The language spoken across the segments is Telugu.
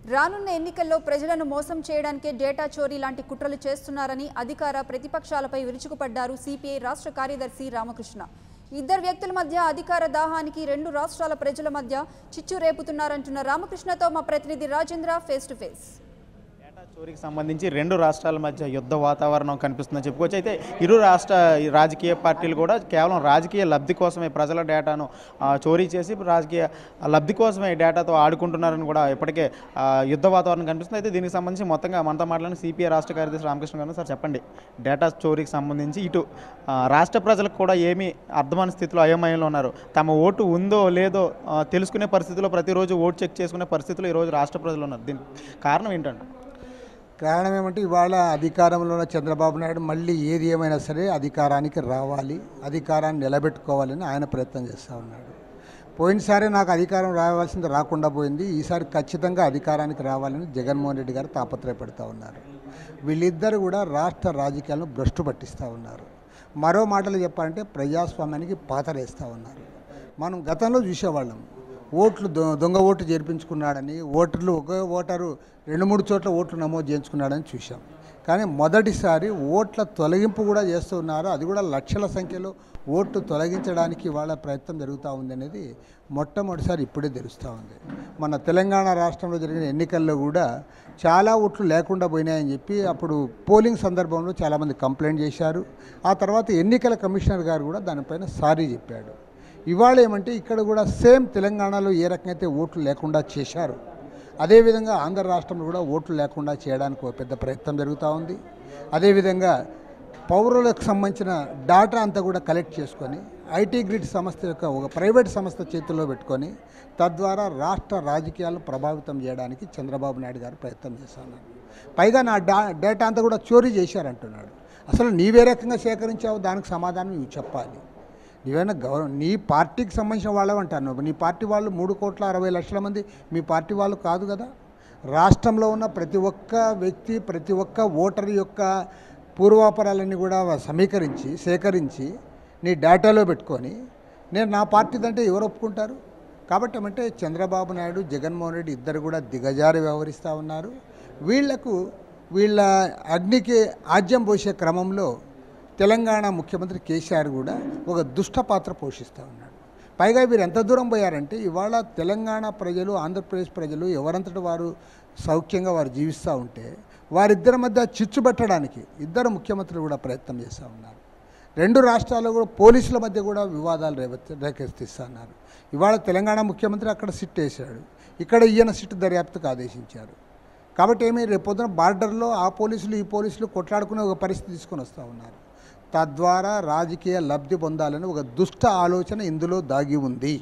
రానున్న ఎన్నికల్లో ప్రజలను మోసం చేయడానికే డేటా చోరీ లాంటి కుట్రలు చేస్తున్నారని అధికార ప్రతిపక్షాలపై విరుచుకుపడ్డారు సిపిఐ రాష్ట్ర కార్యదర్శి రామకృష్ణ. ఇద్దరు వ్యక్తుల మధ్య అధికార దాహానికి రెండు రాష్ట్రాల ప్రజల మధ్య చిచ్చు రేపుతున్నారంటున్న రామకృష్ణతో మా ప్రతినిధి రాజేంద్ర ఫేస్ టు ఫేస్. చోరీకి సంబంధించి రెండు రాష్ట్రాల మధ్య యుద్ధ వాతావరణం కనిపిస్తుందని చెప్పుకోవచ్చు. అయితే ఇరు రాష్ట్ర రాజకీయ పార్టీలు కూడా కేవలం రాజకీయ లబ్ధి కోసమే ప్రజల డేటాను చోరీ చేసి రాజకీయ లబ్ధి కోసమే డేటాతో ఆడుకుంటున్నారని కూడా ఇప్పటికే యుద్ధ వాతావరణం కనిపిస్తుంది. అయితే దీనికి సంబంధించి మొత్తంగా మనతో మాట్లాడిన సిపిఐ రాష్ట్ర కార్యదర్శి రామకృష్ణ గారు, సార్ చెప్పండి, డేటా చోరీకి సంబంధించి ఇటు రాష్ట్ర ప్రజలకు కూడా ఏమీ అర్థమైన స్థితిలో అయోమయంలో ఉన్నారు. తమ ఓటు ఉందో లేదో తెలుసుకునే పరిస్థితిలో ప్రతిరోజు ఓటు చెక్ చేసుకునే పరిస్థితిలో ఈరోజు రాష్ట్ర ప్రజలు ఉన్నారు. దీనికి కారణం ఏంటంటే? కారణం ఏమంటే ఇవాళ అధికారంలో ఉన్న చంద్రబాబు నాయుడు మళ్ళీ ఏది ఏమైనా సరే అధికారానికి రావాలి, అధికారాన్ని నిలబెట్టుకోవాలని ఆయన ప్రయత్నం చేస్తూ ఉన్నాడు. పోయినసారి నాకు అధికారం రావాల్సింది రాకుండా పోయింది, ఈసారి ఖచ్చితంగా అధికారానికి రావాలని జగన్మోహన్ రెడ్డి గారు తాపత్రయపడుతూ ఉన్నారు. వీళ్ళిద్దరు కూడా రాష్ట్ర రాజకీయాలను భ్రష్టు పట్టిస్తూ ఉన్నారు. మరో మాటలు చెప్పాలంటే ప్రజాస్వామ్యానికి పాతరేస్తూ ఉన్నారు. మనం గతంలో చూసేవాళ్ళం, ఓట్లు దొంగ ఓటు చేర్పించుకున్నాడని, ఓటర్లు ఒక ఓటరు 2-3 చోట్ల ఓట్లు నమోదు చేయించుకున్నాడని చూసాం. కానీ మొదటిసారి ఓట్ల తొలగింపు కూడా చేస్తున్నారు. అది కూడా లక్షల సంఖ్యలో ఓట్లు తొలగించడానికి వాళ్ళ ప్రయత్నం జరుగుతూ ఉంది అనేది మొట్టమొదటిసారి ఇప్పుడే తెలుస్తూ ఉంది. మన తెలంగాణ రాష్ట్రంలో జరిగిన ఎన్నికల్లో కూడా చాలా ఓట్లు లేకుండా పోయినాయని చెప్పి అప్పుడు పోలింగ్ సందర్భంలో చాలామంది కంప్లైంట్ చేశారు. ఆ తర్వాత ఎన్నికల కమిషనర్ గారు కూడా దానిపైన సారీ చెప్పాడు. ఇవాళ ఏమంటే ఇక్కడ కూడా సేమ్ తెలంగాణలో ఏ రకంగా అయితే ఓట్లు లేకుండా చేశారు, అదేవిధంగా ఆంధ్ర రాష్ట్రంలో కూడా ఓట్లు లేకుండా చేయడానికి ఒక పెద్ద ప్రయత్నం జరుగుతూ ఉంది. అదేవిధంగా పౌరులకు సంబంధించిన డాటా అంతా కూడా కలెక్ట్ చేసుకొని ఐటీ గ్రిడ్ సంస్థ యొక్క ఒక ప్రైవేట్ సంస్థ చేతుల్లో పెట్టుకొని తద్వారా రాష్ట్ర రాజకీయాలను ప్రభావితం చేయడానికి చంద్రబాబు నాయుడు గారు ప్రయత్నం చేస్తున్నారు. పైగా నా డేటా అంతా కూడా చోరీ చేశారంటున్నాడు. అసలు నీవే రకంగా సేకరించావు, దానికి సమాధానం నువ్వు చెప్పాలి. నీవైనా నీ పార్టీకి సంబంధించిన వాళ్ళవి అంటాను. నీ పార్టీ వాళ్ళు 3,60,00,000 మంది మీ పార్టీ వాళ్ళు కాదు కదా. రాష్ట్రంలో ఉన్న ప్రతి ఒక్క వ్యక్తి, ప్రతి ఒక్క ఓటర్ యొక్క పూర్వాపరాలన్నీ కూడా సేకరించి నీ డేటాలో పెట్టుకొని నేను నా పార్టీదంటే ఎవరు ఒప్పుకుంటారు? కాబట్టి ఏమంటే చంద్రబాబు నాయుడు, జగన్మోహన్ రెడ్డి ఇద్దరు కూడా దిగజారి వ్యవహరిస్తూ ఉన్నారు. వీళ్ళ అగ్నికి ఆజ్యం పోసే క్రమంలో తెలంగాణ ముఖ్యమంత్రి కేసీఆర్ కూడా ఒక దుష్ట పాత్ర పోషిస్తూ ఉన్నాడు. పైగా వీరు ఎంత దూరం పోయారంటే ఇవాళ తెలంగాణ ప్రజలు, ఆంధ్రప్రదేశ్ ప్రజలు ఎవరంతటి వారు సౌఖ్యంగా వారు జీవిస్తూ ఉంటే వారిద్దరి మధ్య చిచ్చు పెట్టడానికి ఇద్దరు ముఖ్యమంత్రులు కూడా ప్రయత్నం చేస్తూ ఉన్నారు. రెండు రాష్ట్రాల్లో కూడా పోలీసుల మధ్య కూడా వివాదాలు రేకెత్తిస్తున్నారు. ఇవాళ తెలంగాణ ముఖ్యమంత్రి అక్కడ సిట్ వేశాడు, ఇక్కడ ఈయన సిట్ దర్యాప్తుకు ఆదేశించారు. కాబట్టి రేపొద్దున బార్డర్లో ఆ పోలీసులు ఈ పోలీసులు కొట్లాడుకునే ఒక పరిస్థితి తీసుకొని వస్తూ ఉన్నారు. తద్వారా రాజకీయ లబ్ధి పొందాలని ఒక దుష్ట ఆలోచన ఇందులో దాగి ఉంది.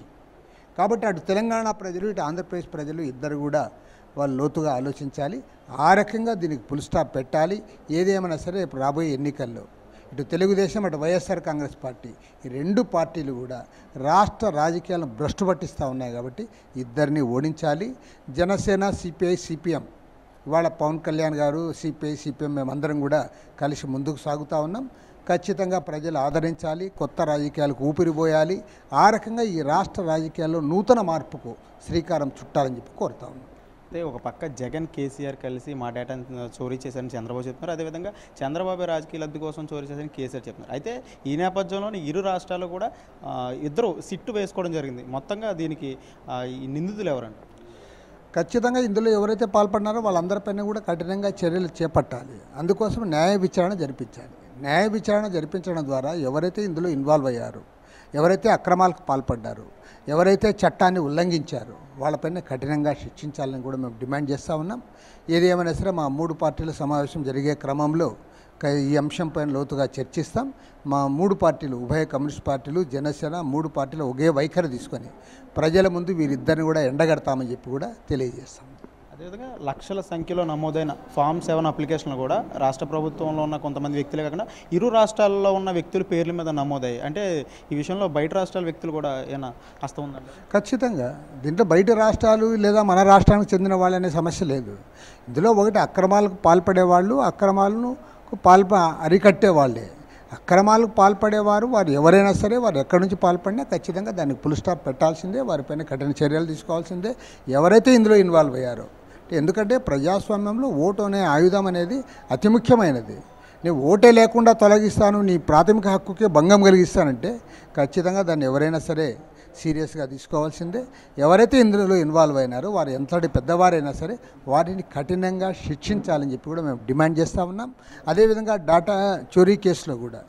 కాబట్టి అటు తెలంగాణ ప్రజలు, ఇటు ఆంధ్రప్రదేశ్ ప్రజలు ఇద్దరు కూడా వాళ్ళు లోతుగా ఆలోచించాలి. ఆ రకంగా దీనికి ఫుల్ స్టాప్ పెట్టాలి. ఏదేమైనా సరే ఇప్పుడు రాబోయే ఎన్నికల్లో ఇటు తెలుగుదేశం, అటు వైఎస్ఆర్ కాంగ్రెస్ పార్టీ, ఈ రెండు పార్టీలు కూడా రాష్ట్ర రాజకీయాలను భ్రష్టు పట్టిస్తూ ఉన్నాయి. కాబట్టి ఇద్దరిని ఓడించాలి. జనసేన, సిపిఐ, సిపిఎం, ఇవాళ పవన్ కళ్యాణ్ గారు, సిపిఐ, సిపిఎం మేమందరం కూడా కలిసి ముందుకు సాగుతూ ఉన్నాం. ఖచ్చితంగా ప్రజలు ఆదరించాలి, కొత్త రాజకీయాలకు ఊపిరిపోయాలి. ఆ రకంగా ఈ రాష్ట్ర రాజకీయాల్లో నూతన మార్పుకు శ్రీకారం చుట్టాలని చెప్పి కోరుతా ఉన్నాం. అయితే ఒక పక్క జగన్, కేసీఆర్ కలిసి మా డేటాను చోరీ చేశారని చంద్రబాబు చెప్తున్నారు. అదేవిధంగా చంద్రబాబు రాజకీయ లబ్ధి కోసం చోరీ చేశారని కేసీఆర్ చెప్తున్నారు. అయితే ఈ నేపథ్యంలోనే ఇరు రాష్ట్రాలు కూడా ఇద్దరు సిట్టు వేసుకోవడం జరిగింది. మొత్తంగా దీనికి ఈ నిందితులు ఎవరండి? ఖచ్చితంగా ఇందులో ఎవరైతే పాల్పడినారో వాళ్ళందరిపైన కూడా కఠినంగా చర్యలు చేపట్టాలి. అందుకోసం న్యాయ విచారణ జరిపించాలి. న్యాయ విచారణ జరిపించడం ద్వారా ఎవరైతే ఇందులో ఇన్వాల్వ్ అయ్యారో, ఎవరైతే అక్రమాలకు పాల్పడ్డారో, ఎవరైతే చట్టాన్ని ఉల్లంఘించారో వాళ్ళపైన కఠినంగా శిక్షించాలని కూడా మేము డిమాండ్ చేస్తూ ఉన్నాం. ఏది ఏమైనా సరే మా 3 పార్టీల సమావేశం జరిగే క్రమంలో ఈ అంశంపైన లోతుగా చర్చిస్తాం. మా 3 పార్టీలు, ఉభయ కమ్యూనిస్ట్ పార్టీలు, జనసేన 3 పార్టీలు ఒకే వైఖరి తీసుకొని ప్రజల ముందు వీరిద్దరిని కూడా ఎండగడతామని చెప్పి కూడా తెలియజేస్తాం. అదేవిధంగా లక్షల సంఖ్యలో నమోదైన ఫామ్ 7 అప్లికేషన్లు కూడా రాష్ట్ర ప్రభుత్వంలో ఉన్న కొంతమంది వ్యక్తులే కాకుండా ఇరు రాష్ట్రాల్లో ఉన్న వ్యక్తుల పేర్ల మీద నమోదయ్యాయి. అంటే ఈ విషయంలో బయట రాష్ట్రాల వ్యక్తులు కూడా ఏమైనా హస్తం ఉందండి? ఖచ్చితంగా దీంట్లో బయట రాష్ట్రాలు లేదా మన రాష్ట్రానికి చెందిన వాళ్ళు అనే సమస్య లేదు. ఇందులో ఒకటి అక్రమాలకు పాల్పడేవాళ్ళు, అక్రమాలను అరికట్టే వాళ్ళే. అక్రమాలకు పాల్పడేవారు వారు ఎవరైనా సరే వారు ఎక్కడి నుంచి పాల్పడినా ఖచ్చితంగా దానికి ఫుల్ స్టాప్ పెట్టాల్సిందే, వారిపైన కఠిన చర్యలు తీసుకోవాల్సిందే. ఎవరైతే ఇందులో ఇన్వాల్వ్ అయ్యారో ఎందుకంటే ప్రజాస్వామ్యంలో ఓటు అనే ఆయుధం అనేది అతి ముఖ్యమైనది. నేను ఓటే లేకుండా తొలగిస్తాను, నీ ప్రాథమిక హక్కుకే భంగం కలిగిస్తానంటే ఖచ్చితంగా దాన్ని ఎవరైనా సరే సీరియస్గా తీసుకోవాల్సిందే. ఎవరైతే ఇందులో ఇన్వాల్వ్ అయినారో వారు ఎంతటి పెద్దవారైనా సరే వారిని కఠినంగా శిక్షించాలని చెప్పి కూడా మేము డిమాండ్ చేస్తూ ఉన్నాం. అదేవిధంగా డేటా చోరీ కేసులో కూడా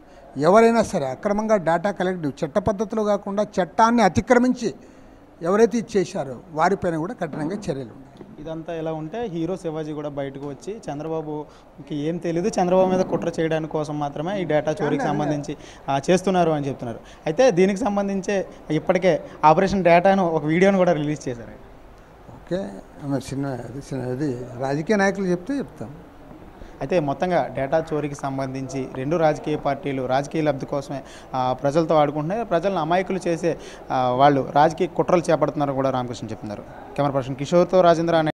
ఎవరైనా సరే అక్రమంగా డేటా కలెక్ట్ చట్ట పద్ధతిలో కాకుండా చట్టాన్ని అతిక్రమించి ఎవరైతే ఇచ్చేశారో వారిపైన కూడా కఠినంగా చర్యలు ఉన్నాయి. ఇదంతా ఎలా ఉంటే హీరో శివాజీ కూడా బయటకు వచ్చి చంద్రబాబుకి ఏం తెలియదు, చంద్రబాబు మీద కుట్ర చేయడానికి కోసం మాత్రమే ఈ డేటా చోరీకి సంబంధించి చేస్తున్నారు అని చెప్తున్నారు. అయితే దీనికి సంబంధించే ఇప్పటికే ఆపరేషన్ డేటాను ఒక వీడియోను కూడా రిలీజ్ చేశారు. ఓకే, అది రాజకీయ నాయకులు చెప్తాం. అయితే మొత్తంగా డేటా చోరీకి సంబంధించి రెండు రాజకీయ పార్టీలు రాజకీయ లబ్ధి కోసమే ప్రజలతో ఆడుకుంటున్నాయి. ప్రజలను అమాయకులు చేసే వాళ్ళు రాజకీయ కుట్రలు చేపడుతున్నారని కూడా రామకృష్ణ చెప్తున్నారు. కెమెరా పర్సన్ కిషోర్తో రాజేంద్ర.